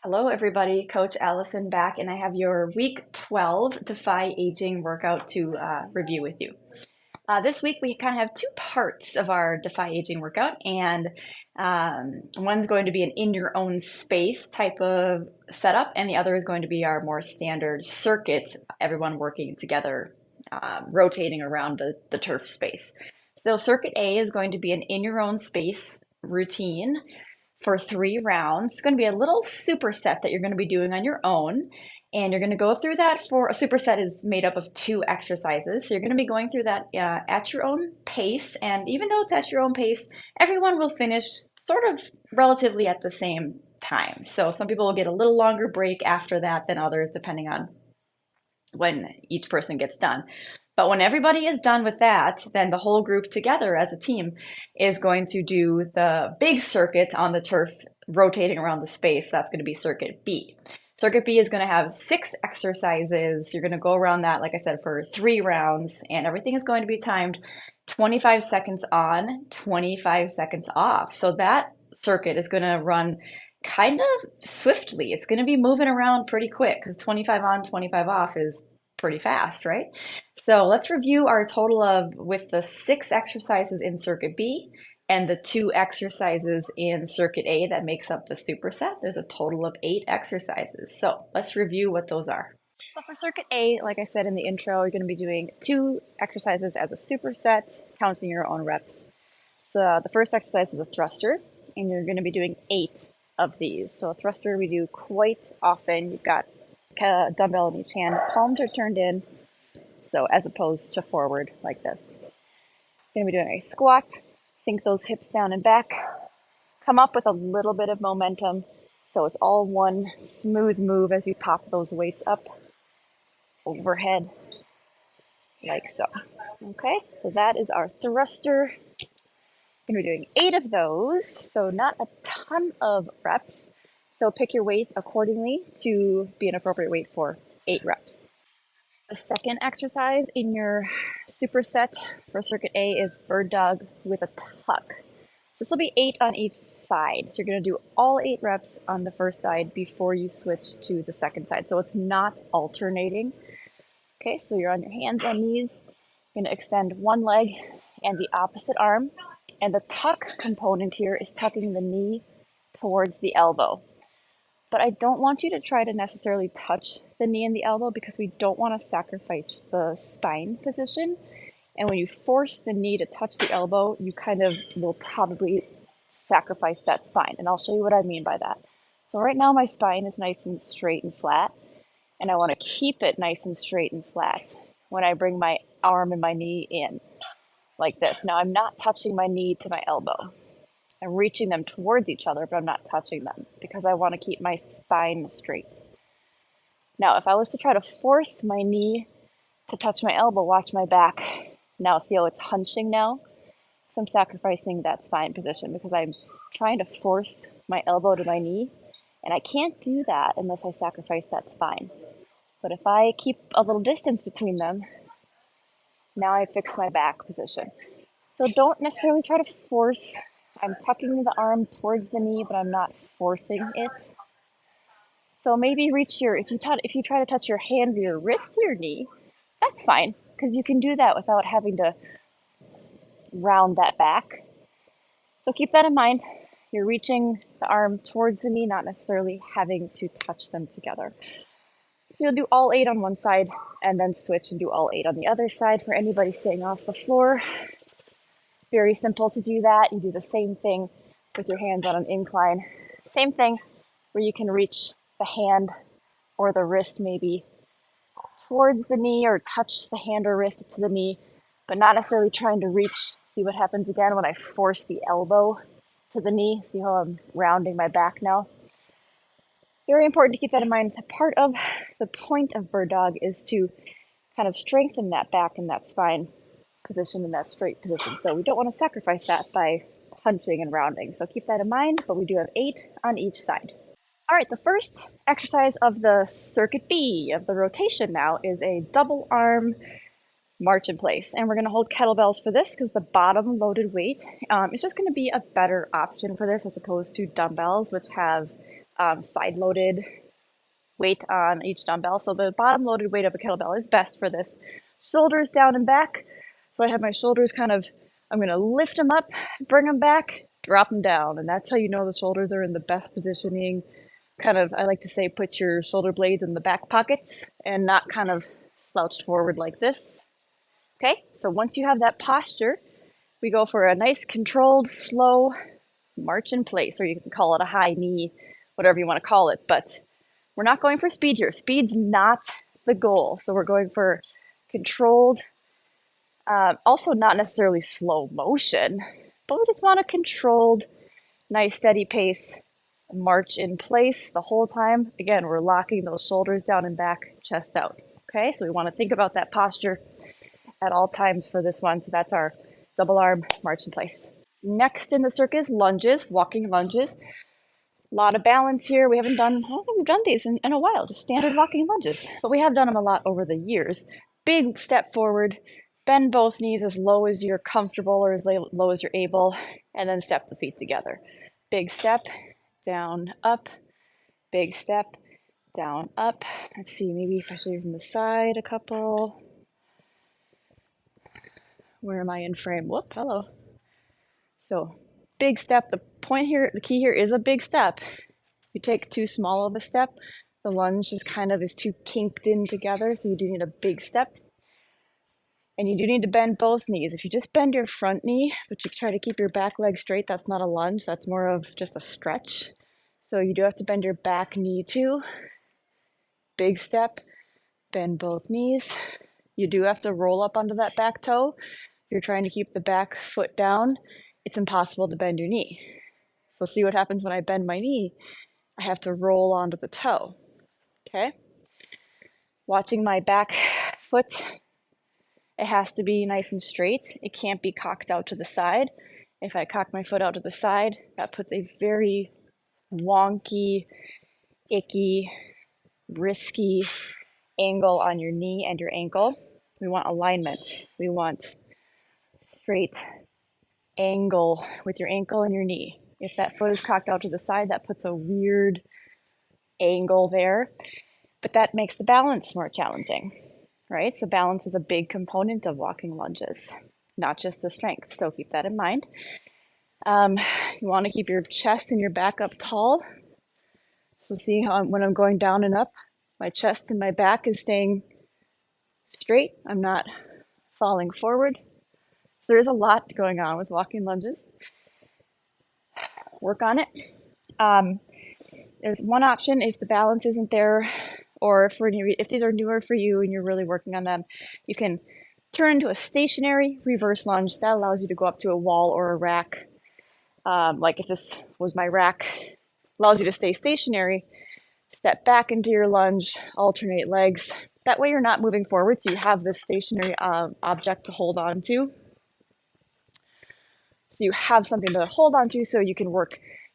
Hello, everybody. Coach Allison back, and I have your week 12 Defy Aging workout to review with you. This week, we kind of have two parts of our Defy Aging workout, and one's going to be an in your own space type of setup, and the other is going to be our more standard circuit, everyone working together, rotating around the turf space. So, circuit A is going to be an in your own space routine for 3 rounds. It's going to be a little superset that you're going to be doing on your own. And you're going to go through that for a superset is made up of 2 exercises. So you're going to be going through that at your own pace. And even though it's at your own pace, everyone will finish sort of relatively at the same time. So some people will get a little longer break after that than others, depending on when each person gets done. But when everybody is done with that, then the whole group together as a team is going to do the big circuit on the turf, rotating around the space. That's going to be circuit B. Circuit B is going to have 6 exercises. You're going to go around that, like I said, for 3 rounds, and everything is going to be timed 25 seconds on, 25 seconds off. So that circuit is going to run kind of swiftly. It's going to be moving around pretty quick because 25 on, 25 off is pretty fast, right? So let's review our total of with the 6 exercises in circuit B and the 2 exercises in circuit A that makes up the superset. There's a total of 8 exercises. So let's review what those are. So for circuit A, like I said in the intro, you're going to be doing 2 exercises as a superset, counting your own reps. So the first exercise is a thruster, and you're going to be doing 8 of these. So a thruster we do quite often. You've got a dumbbell in each hand, palms are turned in, so as opposed to forward like this. You're going to be doing a squat, sink those hips down and back, come up with a little bit of momentum, so it's all one smooth move as you pop those weights up overhead, like so. Okay, so that is our thruster. We're going to be doing 8 of those, so not a ton of reps. So pick your weight accordingly to be an appropriate weight for 8 reps. The second exercise in your superset for circuit A is bird dog with a tuck. This will be 8 on each side. So you're going to do all 8 reps on the first side before you switch to the second side. So it's not alternating. Okay, so you're on your hands and knees. You're going to extend one leg and the opposite arm. And the tuck component here is tucking the knee towards the elbow. But I don't want you to try to necessarily touch the knee and the elbow because we don't want to sacrifice the spine position. And when you force the knee to touch the elbow, you kind of will probably sacrifice that spine. And I'll show you what I mean by that. So right now my spine is nice and straight and flat. And I want to keep it nice and straight and flat when I bring my arm and my knee in like this. Now I'm not touching my knee to my elbow. I'm reaching them towards each other, but I'm not touching them because I want to keep my spine straight. Now, if I was to try to force my knee to touch my elbow, watch my back. Now, see how it's hunching now? So I'm sacrificing that spine position because I'm trying to force my elbow to my knee, and I can't do that unless I sacrifice that spine. But if I keep a little distance between them, now I fix my back position. So don't necessarily try to force. I'm tucking the arm towards the knee, but I'm not forcing it. So maybe reach your, if you try to touch your hand or your wrist to your knee, that's fine, because you can do that without having to round that back. So keep that in mind. You're reaching the arm towards the knee, not necessarily having to touch them together. So you'll do all 8 on one side and then switch and do all 8 on the other side for anybody staying off the floor. Very simple to do that. You do the same thing with your hands on an incline. Same thing where you can reach the hand or the wrist maybe towards the knee or touch the hand or wrist to the knee, but not necessarily trying to reach. See what happens again when I force the elbow to the knee. See how I'm rounding my back now? Very important to keep that in mind. Part of the point of bird dog is to kind of strengthen that back and that spine position in that straight position. So we don't want to sacrifice that by hunching and rounding. So keep that in mind, but we do have 8 on each side. All right, the first exercise of the circuit B of the rotation now is a double arm march in place. And we're going to hold kettlebells for this because the bottom loaded weight is just going to be a better option for this as opposed to dumbbells, which have side loaded weight on each dumbbell. So the bottom loaded weight of a kettlebell is best for this. Shoulders down and back. So I have my shoulders kind of, I'm going to lift them up, bring them back, drop them down. And that's how you know the shoulders are in the best positioning. Kind of, I like to say, put your shoulder blades in the back pockets and not kind of slouched forward like this. Okay, so once you have that posture, we go for a nice controlled, slow march in place, or you can call it a high knee, whatever you want to call it. But we're not going for speed here. Speed's not the goal. So we're going for controlled, also not necessarily slow motion, but we just want a controlled, nice steady pace, march in place the whole time. Again, we're locking those shoulders down and back, chest out. Okay, so we want to think about that posture at all times for this one. So that's our double arm march in place. Next in the circuit is lunges, walking lunges. A lot of balance here. I don't think we've done these in a while, just standard walking lunges, but we have done them a lot over the years. Big step forward, bend both knees as low as you're comfortable or as low as you're able, and then step the feet together. Big step, down, up, big step, down, up. Let's see, maybe if I show you from the side a couple. Where am I in frame? Whoop, hello. So big step, the point here, the key here is a big step. If you take too small of a step, the lunge is too kinked in together, so you do need a big step. And you do need to bend both knees. If you just bend your front knee, but you try to keep your back leg straight, that's not a lunge, that's more of just a stretch. So you do have to bend your back knee too. Big step, bend both knees. You do have to roll up onto that back toe. If you're trying to keep the back foot down, it's impossible to bend your knee. So see what happens when I bend my knee. I have to roll onto the toe, okay? Watching my back foot, it has to be nice and straight. It can't be cocked out to the side. If I cock my foot out to the side, that puts a very wonky, icky, risky angle on your knee and your ankle. We want alignment. We want straight angle with your ankle and your knee. If that foot is cocked out to the side, that puts a weird angle there, but that makes the balance more challenging, right? So balance is a big component of walking lunges, not just the strength. So keep that in mind. You want to keep your chest and your back up tall. So see how when I'm going down and up, my chest and my back is staying straight. I'm not falling forward. So there's a lot going on with walking lunges. Work on it. There's one option if the balance isn't there, or if these are newer for you and you're really working on them, you can turn into a stationary reverse lunge. That allows you to go up to a wall or a rack. Like if this was my rack, allows you to stay stationary, step back into your lunge, alternate legs. That way you're not moving forward, so you have this stationary object to hold on to. So you have something to hold on to so you can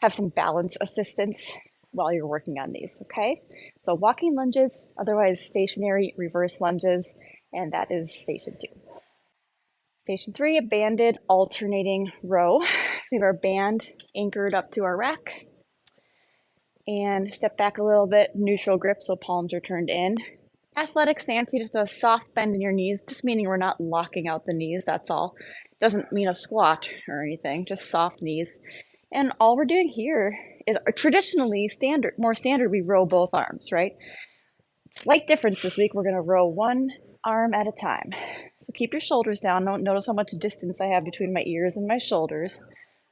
have some balance assistance while you're working on these, okay? So walking lunges, otherwise stationary reverse lunges, and that is station 2. Station 3, a banded alternating row. So we have our band anchored up to our rack. And step back a little bit, neutral grip, so palms are turned in. Athletic stance, you just have a soft bend in your knees, just meaning we're not locking out the knees, that's all. Doesn't mean a squat or anything, just soft knees. And all we're doing here is traditionally more standard, we row both arms, right? Slight difference this week, we're gonna row one arm at a time. So keep your shoulders down. Notice how much distance I have between my ears and my shoulders.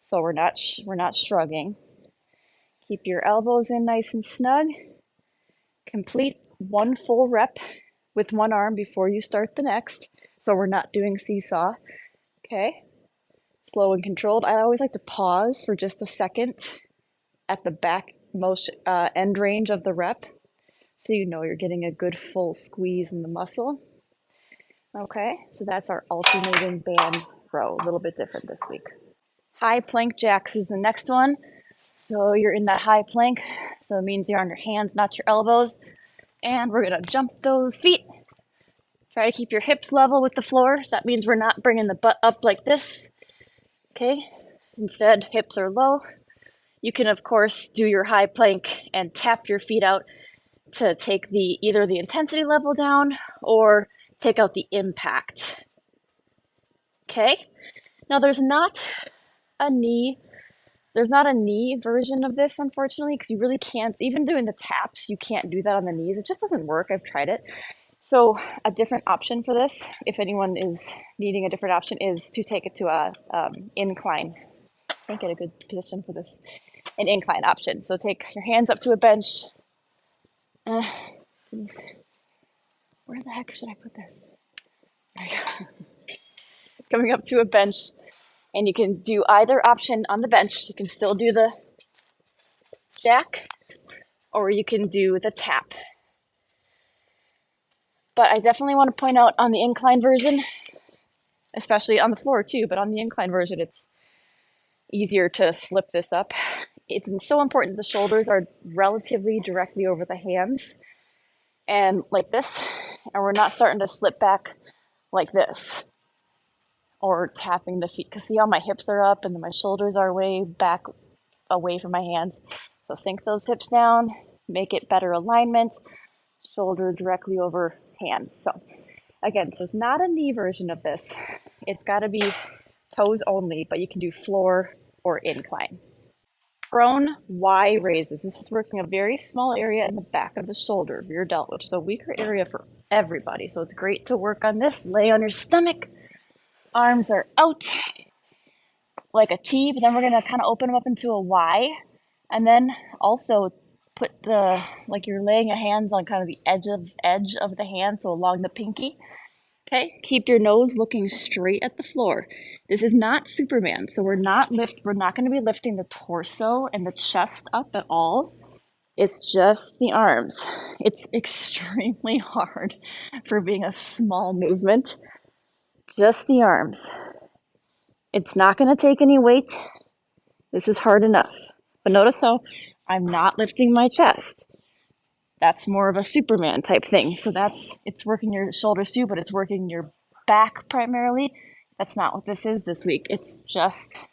So we're not shrugging. Keep your elbows in nice and snug. Complete one full rep with one arm before you start the next. So we're not doing seesaw. Okay, slow and controlled. I always like to pause for just a second at the back most end range of the rep, so you know you're getting a good full squeeze in the muscle. Okay, so that's our alternating band row, a little bit different this week. High plank jacks is the next one. So you're in that high plank, so it means you're on your hands, not your elbows. And we're gonna jump those feet. Try to keep your hips level with the floor. So that means we're not bringing the butt up like this. Okay, instead hips are low. You can, of course, do your high plank and tap your feet out to take either the intensity level down or take out the impact. Okay? Now a knee there's not a knee version of this, unfortunately, because you really can't, even doing the taps, you can't do that on the knees. It just doesn't work. I've tried it. So a different option for this, if anyone is needing a different option, is to take it to a incline. I can't get a good position for this. An incline option. So take your hands up to a bench. Where the heck should I put this? There we go. Coming up to a bench, and you can do either option on the bench. You can still do the jack, or you can do the tap. But I definitely want to point out on the incline version, especially on the floor too, but on the incline version, it's easier to slip this up. It's so important the shoulders are relatively directly over the hands and like this, and we're not starting to slip back like this or tapping the feet, because see how my hips are up and then my shoulders are way back away from my hands. So sink those hips down, make it better alignment, shoulder directly over hands. So again, this is not a knee version of this. It's got to be toes only, but you can do floor or incline. Prone Y raises. This is working a very small area in the back of the shoulder, rear delt, which is a weaker area for everybody. So it's great to work on this. Lay on your stomach. Arms are out like a T, but then we're going to kind of open them up into a Y. And then also put like you're laying your hands on kind of the edge of the hand, so along the pinky. Okay, keep your nose looking straight at the floor. This is not Superman, so we're not going to be lifting the torso and the chest up at all. It's just the arms. It's extremely hard for being a small movement. Just the arms. It's not going to take any weight. This is hard enough. But notice how I'm not lifting my chest. That's more of a Superman type thing. So it's working your shoulders too, but it's working your back primarily. That's not what this is this week. It's just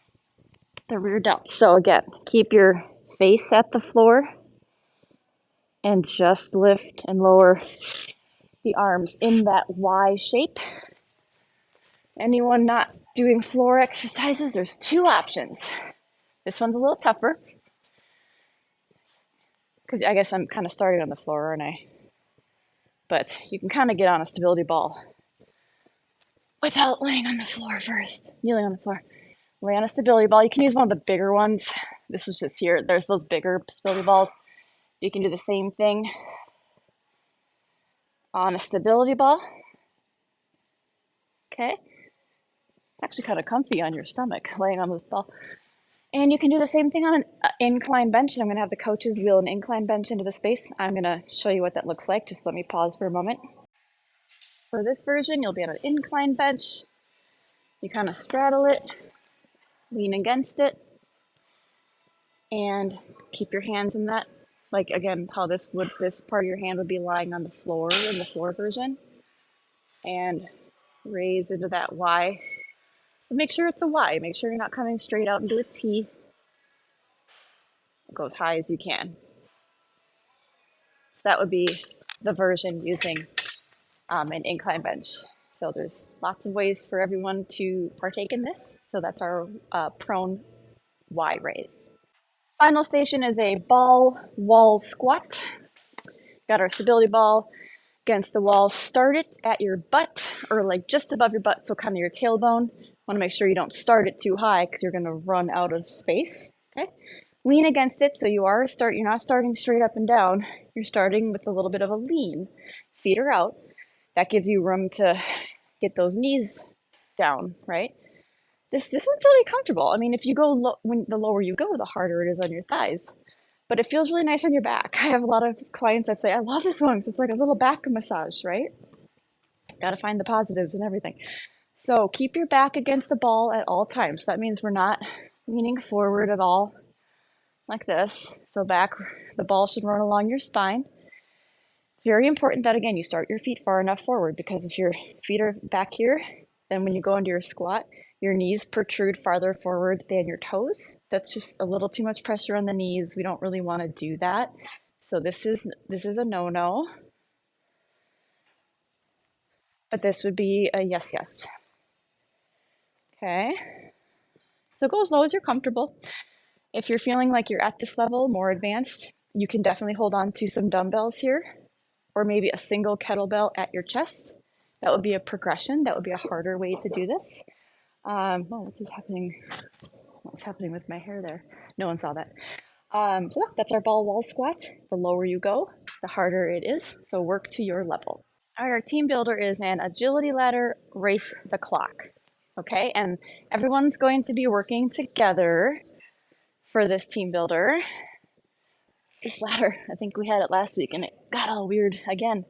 the rear delt. So again, keep your face at the floor and just lift and lower the arms in that Y shape. Anyone not doing floor exercises, there's two options. This one's a little tougher, because I guess I'm kind of starting on the floor, aren't I? But you can kind of get on a stability ball without laying on the floor first. Kneeling on the floor. Lay on a stability ball. You can use one of the bigger ones. This was just here. There's those bigger stability balls. You can do the same thing on a stability ball. Okay. Actually kind of comfy on your stomach, laying on this ball. And you can do the same thing on an incline bench. And I'm going to have the coaches wheel an incline bench into the space. I'm going to show you what that looks like. Just let me pause for a moment. For this version, you'll be on an incline bench. You kind of straddle it, lean against it, and keep your hands in that. Like again, how this part of your hand would be lying on the floor in the floor version. And raise into that Y. But make sure it's a Y. Make sure you're not coming straight out into a T. Go as high as you can. So that would be the version using an incline bench. So there's lots of ways for everyone to partake in this. So that's our prone Y raise. Final station is a ball wall squat. Got our stability ball against the wall. Start it at your butt, or like just above your butt, so kind of your tailbone. Want to make sure you don't start it too high because you're going to run out of space. Okay. Lean against it, so you're not starting straight up and down. You're starting with a little bit of a lean. Feet are out. That gives you room to get those knees down, right? This one's really comfortable. I mean, if you go the lower you go, the harder it is on your thighs. But it feels really nice on your back. I have a lot of clients that say, I love this one because it's like a little back massage, right? Got to find the positives and everything. So keep your back against the ball at all times. That means we're not leaning forward at all like this. So the ball should run along your spine. It's very important that, again, you start your feet far enough forward, because if your feet are back here, then when you go into your squat, Your knees protrude farther forward than your toes. That's just a little too much pressure on the knees. We don't really want to do that. So this is a no-no, but this would be a yes, yes. Okay. So go as low as you're comfortable. If you're feeling like you're at this level, more advanced, you can definitely hold on to some dumbbells here, or maybe a single kettlebell at your chest. That would be a progression. That would be a harder way to do this. Oh, what is happening? What's happening with my hair there? No one saw that. So that's our ball wall squat. The lower you go, the harder it is. So work to your level. All right, our team builder is an agility ladder, race the clock. Okay, and everyone's going to be working together for this team builder. This ladder, I think we had it last week and it got all weird again.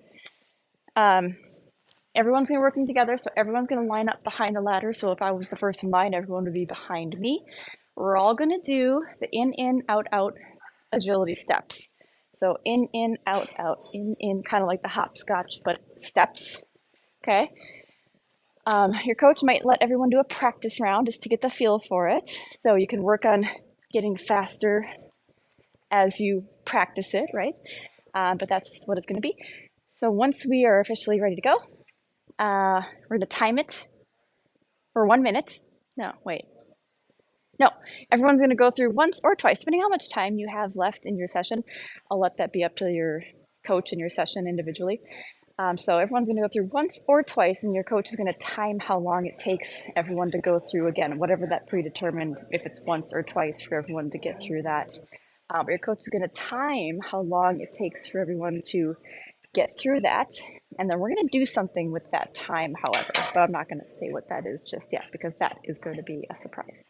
Everyone's going to be working together, so everyone's going to line up behind the ladder. So if I was the first in line, everyone would be behind me. We're all going to do the in, out, out agility steps. So in, out, in, kind of like the hopscotch, but steps. Okay. Your coach might let everyone do a practice round just to get the feel for it. So you can work on getting faster as you practice it, right? But that's what it's going to be. So once we are officially ready to go, we're going to time it for 1 minute. No, wait. No, everyone's going to go through once or twice, depending how much time you have left in your session. I'll let that be up to your coach and your session individually. So everyone's going to go through once or twice, and your coach is going to time how long it takes everyone to go through again, whatever that predetermined, if it's once or twice for everyone to get through that. But your coach is going to time how long it takes for everyone to get through that. And then we're going to do something with that time, however, but I'm not going to say what that is just yet because that is going to be a surprise.